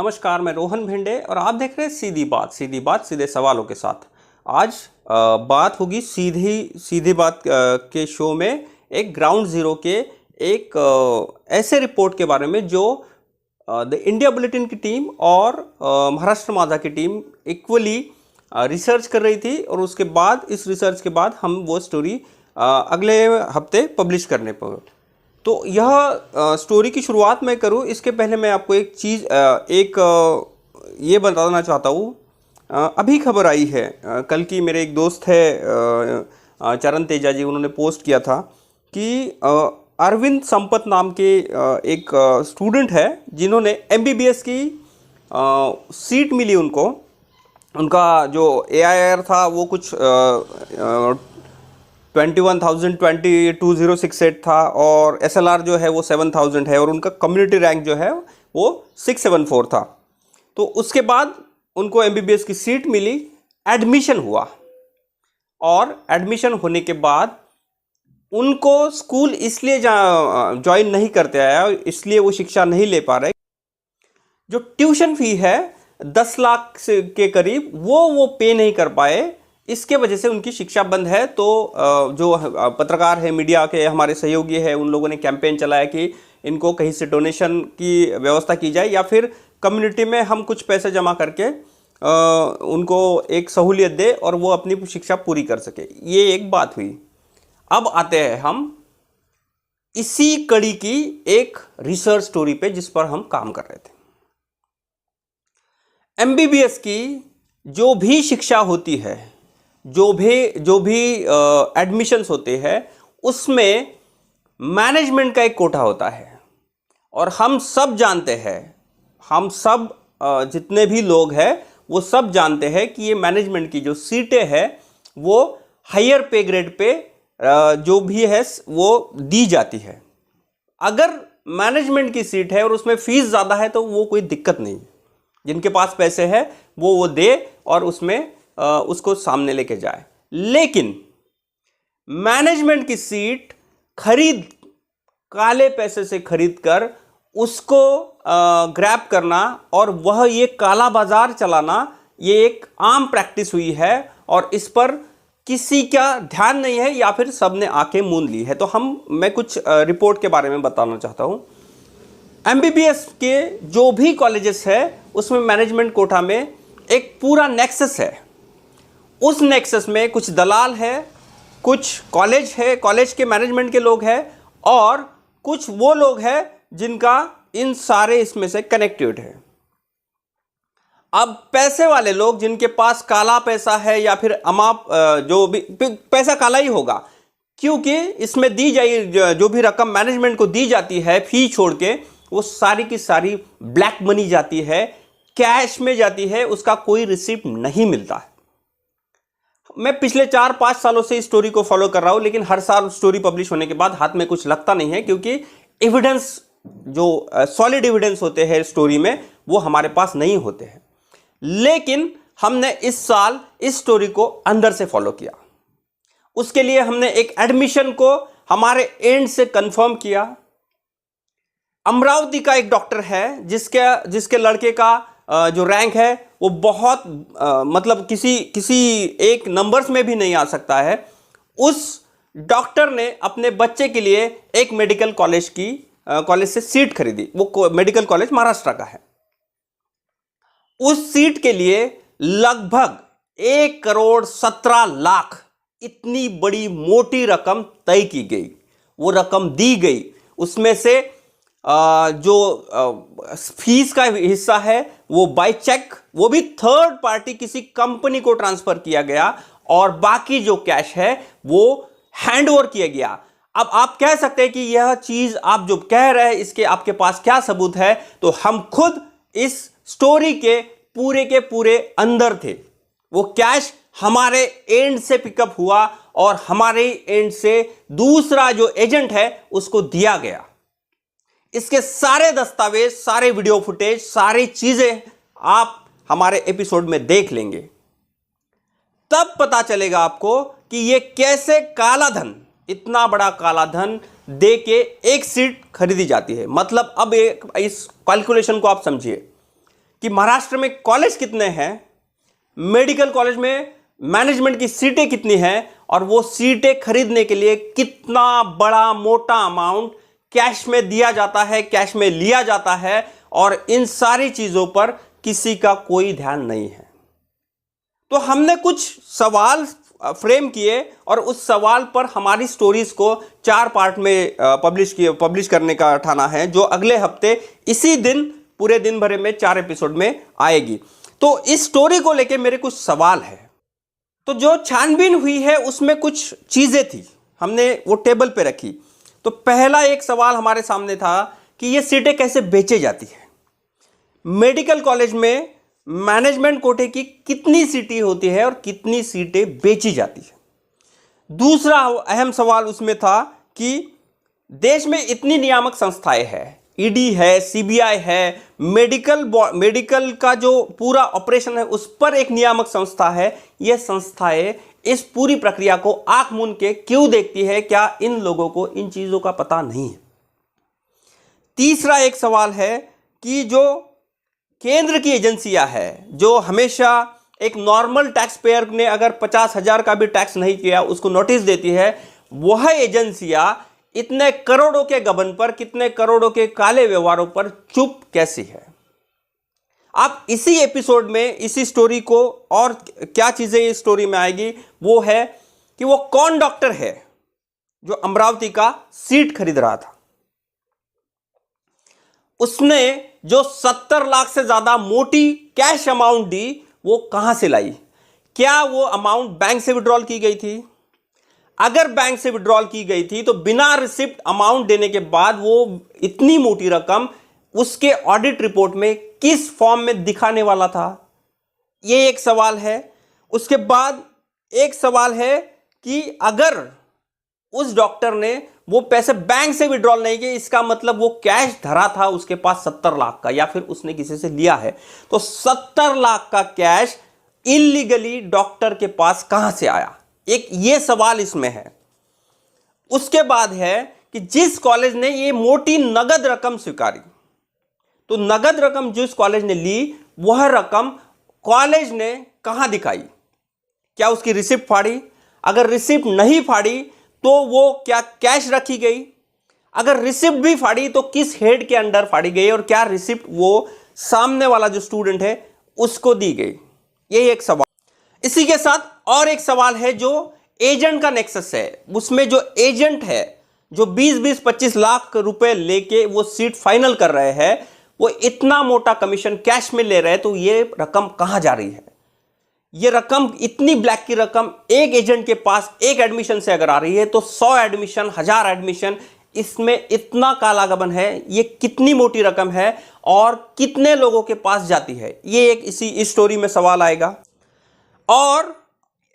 नमस्कार, मैं रोहन भिंडे और आप देख रहे हैं सीधी बात सीधे सवालों के साथ। आज बात होगी सीधी बात के शो में एक ग्राउंड ज़ीरो के एक ऐसे रिपोर्ट के बारे में जो द इंडिया बुलेटिन की टीम और महाराष्ट्र माझा की टीम इक्वली रिसर्च कर रही थी और उसके बाद इस रिसर्च के बाद हम वो स्टोरी अगले हफ्ते पब्लिश करने पर। तो यह स्टोरी की शुरुआत मैं करूं इसके पहले मैं आपको एक चीज़ ये बताना चाहता हूं। अभी खबर आई है, कल की मेरे एक दोस्त है चरण तेजा जी, उन्होंने पोस्ट किया था कि अरविंद संपत नाम के एक स्टूडेंट है जिन्होंने एमबीबीएस की सीट मिली उनको। उनका जो AIR था वो कुछ 21,068 था और SLR जो है वो 7,000 है और उनका कम्युनिटी रैंक जो है वो 674 था। तो उसके बाद उनको MBBS की सीट मिली, एडमिशन हुआ और एडमिशन होने के बाद उनको स्कूल इसलिए ज्वाइन नहीं करते आया, इसलिए वो शिक्षा नहीं ले पा रहे। जो ट्यूशन फी है 10 लाख के करीब वो पे नहीं कर पाए, इसके वजह से उनकी शिक्षा बंद है। तो जो पत्रकार है, मीडिया के हमारे सहयोगी है, उन लोगों ने कैंपेन चलाया कि इनको कहीं से डोनेशन की व्यवस्था की जाए या फिर कम्युनिटी में हम कुछ पैसे जमा करके उनको एक सहूलियत दे और वो अपनी शिक्षा पूरी कर सके। ये एक बात हुई। अब आते हैं हम इसी कड़ी की एक रिसर्च स्टोरी पे जिस पर हम काम कर रहे थे। MBBS की जो भी शिक्षा होती है, जो भी एडमिशन्स होते हैं, उसमें मैनेजमेंट का एक कोटा होता है और हम सब जानते हैं, हम सब जितने भी लोग हैं वो सब जानते हैं कि ये मैनेजमेंट की जो सीटें हैं वो हायर पे ग्रेड पे जो भी है वो दी जाती है। अगर मैनेजमेंट की सीट है और उसमें फीस ज़्यादा है तो वो कोई दिक्कत नहीं, जिनके पास पैसे है वो दे और उसमें उसको सामने लेके जाए। लेकिन मैनेजमेंट की सीट काले पैसे से खरीद कर उसको ग्रैब करना और वह ये काला बाजार चलाना, ये एक आम प्रैक्टिस हुई है और इस पर किसी का ध्यान नहीं है या फिर सबने आंखें मूंद ली है। तो मैं कुछ रिपोर्ट के बारे में बताना चाहता हूं। MBBS के जो भी कॉलेजेस है उसमें मैनेजमेंट कोटा में एक पूरा नेक्सस है। उस नेक्सस में कुछ दलाल है, कुछ कॉलेज है, कॉलेज के मैनेजमेंट के लोग हैं और कुछ वो लोग हैं जिनका इन सारे इसमें से कनेक्टेड है। अब पैसे वाले लोग जिनके पास काला पैसा है या फिर जो भी पैसा काला ही होगा, क्योंकि इसमें दी जाए जो भी रकम मैनेजमेंट को दी जाती है फी छोड़ के, वो सारी की सारी ब्लैक मनी जाती है, कैश में जाती है, उसका कोई रिसिप्ट नहीं मिलता है। मैं पिछले 4-5 सालों से इस स्टोरी को फॉलो कर रहा हूं, लेकिन हर साल स्टोरी पब्लिश होने के बाद हाथ में कुछ लगता नहीं है, क्योंकि एविडेंस, जो सॉलिड एविडेंस होते हैं स्टोरी में, वो हमारे पास नहीं होते हैं। लेकिन हमने इस साल इस स्टोरी को अंदर से फॉलो किया। उसके लिए हमने एक एडमिशन को हमारे एंड से कंफर्म किया। अमरावती का एक डॉक्टर है जिसके लड़के का जो रैंक है वो बहुत मतलब किसी एक नंबर्स में भी नहीं आ सकता है। उस डॉक्टर ने अपने बच्चे के लिए एक मेडिकल कॉलेज से सीट खरीदी। वो मेडिकल कॉलेज महाराष्ट्र का है। उस सीट के लिए लगभग 1,17,00,000 इतनी बड़ी मोटी रकम तय की गई, वो रकम दी गई। उसमें से जो फीस का हिस्सा है वो बाय चेक, वो भी थर्ड पार्टी किसी कंपनी को ट्रांसफर किया गया और बाकी जो कैश है वो हैंड ओवर किया गया। अब आप कह सकते हैं कि यह चीज आप जो कह रहे हैं इसके आपके पास क्या सबूत है? तो हम खुद इस स्टोरी के पूरे अंदर थे। वो कैश हमारे एंड से पिकअप हुआ और हमारे एंड से दूसरा जो एजेंट है उसको दिया गया। इसके सारे दस्तावेज, सारे वीडियो फुटेज, सारी चीजें आप हमारे एपिसोड में देख लेंगे। तब पता चलेगा आपको कि यह कैसे काला धन, इतना बड़ा काला धन दे के एक सीट खरीदी जाती है। मतलब अब इस कैलकुलेशन को आप समझिए कि महाराष्ट्र में कॉलेज कितने हैं, मेडिकल कॉलेज में मैनेजमेंट की सीटें कितनी हैं, और वो सीटें खरीदने के लिए कितना बड़ा मोटा अमाउंट कैश में दिया जाता है, कैश में लिया जाता है, और इन सारी चीजों पर किसी का कोई ध्यान नहीं है। तो हमने कुछ सवाल फ्रेम किए और उस सवाल पर हमारी स्टोरीज को 4 पार्ट में पब्लिश करने का ठाना है, जो अगले हफ्ते इसी दिन पूरे दिन भर में 4 एपिसोड में आएगी। तो इस स्टोरी को लेके मेरे कुछ सवाल है। तो जो छानबीन हुई है उसमें कुछ चीजें थी, हमने वो टेबल पे रखी। तो पहला एक सवाल हमारे सामने था कि ये सीटें कैसे बेचे जाती है। मेडिकल कॉलेज में मैनेजमेंट कोटे की कितनी सीटें होती है और कितनी सीटें बेची जाती है। दूसरा अहम सवाल उसमें था कि देश में इतनी नियामक संस्थाएं हैं, ईडी है, सीबीआई है, मेडिकल का जो पूरा ऑपरेशन है उस पर एक नियामक संस्था है। ये संस्थाएं इस पूरी प्रक्रिया को आंख मूंद के क्यों देखती है? क्या इन लोगों को इन चीजों का पता नहीं है? तीसरा एक सवाल है कि जो केंद्र की एजेंसियां है, जो हमेशा एक नॉर्मल टैक्स पेयर ने अगर 50,000 का भी टैक्स नहीं किया उसको नोटिस देती है, वह एजेंसियां इतने करोड़ों के गबन पर, कितने करोड़ों के काले व्यवहारों पर चुप कैसी है? आप इसी एपिसोड में इसी स्टोरी को, और क्या चीजें इस स्टोरी में आएगी, वो है कि वो कौन डॉक्टर है जो अमरावती का सीट खरीद रहा था। उसने जो 70 लाख से ज्यादा मोटी कैश अमाउंट दी, वो कहां से लाई? क्या वो अमाउंट बैंक से विड्रॉल की गई थी? अगर बैंक से विड्रॉल की गई थी तो बिना रिसिप्ट अमाउंट देने के बाद वो इतनी मोटी रकम उसके ऑडिट रिपोर्ट में किस फॉर्म में दिखाने वाला था? ये एक सवाल है। उसके बाद एक सवाल है कि अगर उस डॉक्टर ने वो पैसे बैंक से विड्रॉल नहीं किए, इसका मतलब वो कैश धरा था उसके पास 70 लाख का, या फिर उसने किसी से लिया है। तो 70 लाख का कैश इलीगली डॉक्टर के पास कहां से आया? एक ये सवाल इसमें है। उसके बाद है कि जिस कॉलेज ने ये मोटी नगद रकम स्वीकारी, तो नगद रकम जिस कॉलेज ने ली, वह रकम कॉलेज ने कहां दिखाई? क्या उसकी रिसिप्ट फाड़ी? अगर रिसिप्ट नहीं फाड़ी तो वो क्या कैश रखी गई? अगर रिसिप्ट भी फाड़ी तो किस हेड के अंडर फाड़ी गई, और क्या रिसिप्ट वो सामने वाला जो स्टूडेंट है उसको दी गई? यही एक सवाल। इसी के साथ और एक सवाल है जो एजेंट का नेक्सस है। उसमें जो एजेंट है, जो 20-25 लाख रुपए लेके वो सीट फाइनल कर रहे हैं, वो इतना मोटा कमीशन कैश में ले रहे हैं, तो ये रकम कहां जा रही है? ये रकम, इतनी ब्लैक की रकम एक एजेंट के पास एक एडमिशन से अगर आ रही है, तो 100 एडमिशन, 1000 एडमिशन, इसमें इतना काला गबन है। ये कितनी मोटी रकम है और कितने लोगों के पास जाती है? ये एक इस स्टोरी में सवाल आएगा। और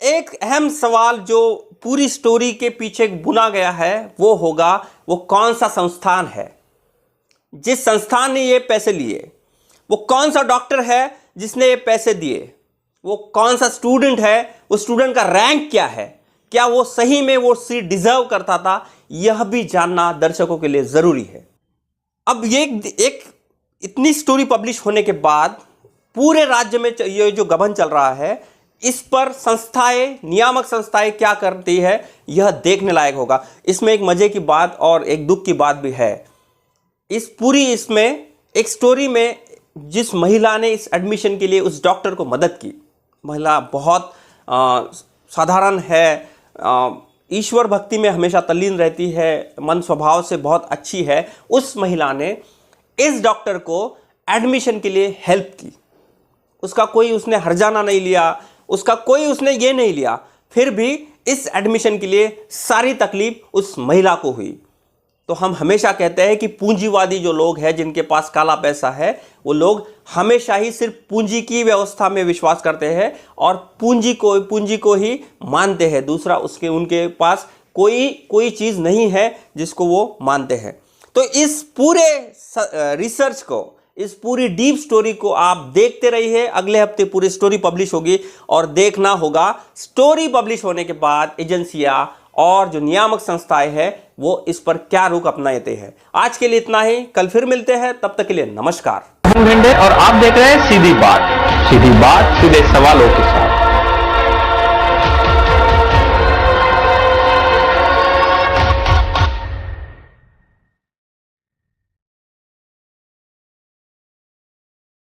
एक अहम सवाल जो पूरी स्टोरी के पीछे बुना गया है, वो होगा वो कौन सा संस्थान है जिस संस्थान ने ये पैसे लिए? वो कौन सा डॉक्टर है जिसने ये पैसे दिए? वो कौन सा स्टूडेंट है? उस स्टूडेंट का रैंक क्या है? क्या वो सही में वो सीट डिजर्व करता था? यह भी जानना दर्शकों के लिए जरूरी है। अब ये एक इतनी स्टोरी पब्लिश होने के बाद पूरे राज्य में ये जो गबन चल रहा है, इस पर संस्थाएं, नियामक संस्थाएं क्या करती है, यह देखने लायक होगा। इसमें एक मजे की बात और एक दुख की बात भी है। इसमें एक स्टोरी में जिस महिला ने इस एडमिशन के लिए उस डॉक्टर को मदद की, महिला बहुत साधारण है, ईश्वर भक्ति में हमेशा तल्लीन रहती है, मन स्वभाव से बहुत अच्छी है। उस महिला ने इस डॉक्टर को एडमिशन के लिए हेल्प की। उसका कोई उसने हर्जाना नहीं लिया, उसका कोई उसने ये नहीं लिया, फिर भी इस एडमिशन के लिए सारी तकलीफ उस महिला को हुई। तो हम हमेशा कहते हैं कि पूंजीवादी जो लोग हैं, जिनके पास काला पैसा है, वो लोग हमेशा ही सिर्फ पूंजी की व्यवस्था में विश्वास करते हैं और पूंजी को ही मानते हैं। दूसरा उनके पास कोई चीज नहीं है जिसको वो मानते हैं। तो इस पूरे रिसर्च को, इस पूरी डीप स्टोरी को आप देखते रहिए। अगले हफ्ते पूरी स्टोरी पब्लिश होगी और देखना होगा स्टोरी पब्लिश होने के बाद एजेंसियां और जो नियामक संस्थाएं हैं वो इस पर क्या रुख अपनाते हैं। आज के लिए इतना ही, कल फिर मिलते हैं, तब तक के लिए नमस्कार। ढंढे और आप देख रहे हैं सीधी बात सीधे सवालों के साथ।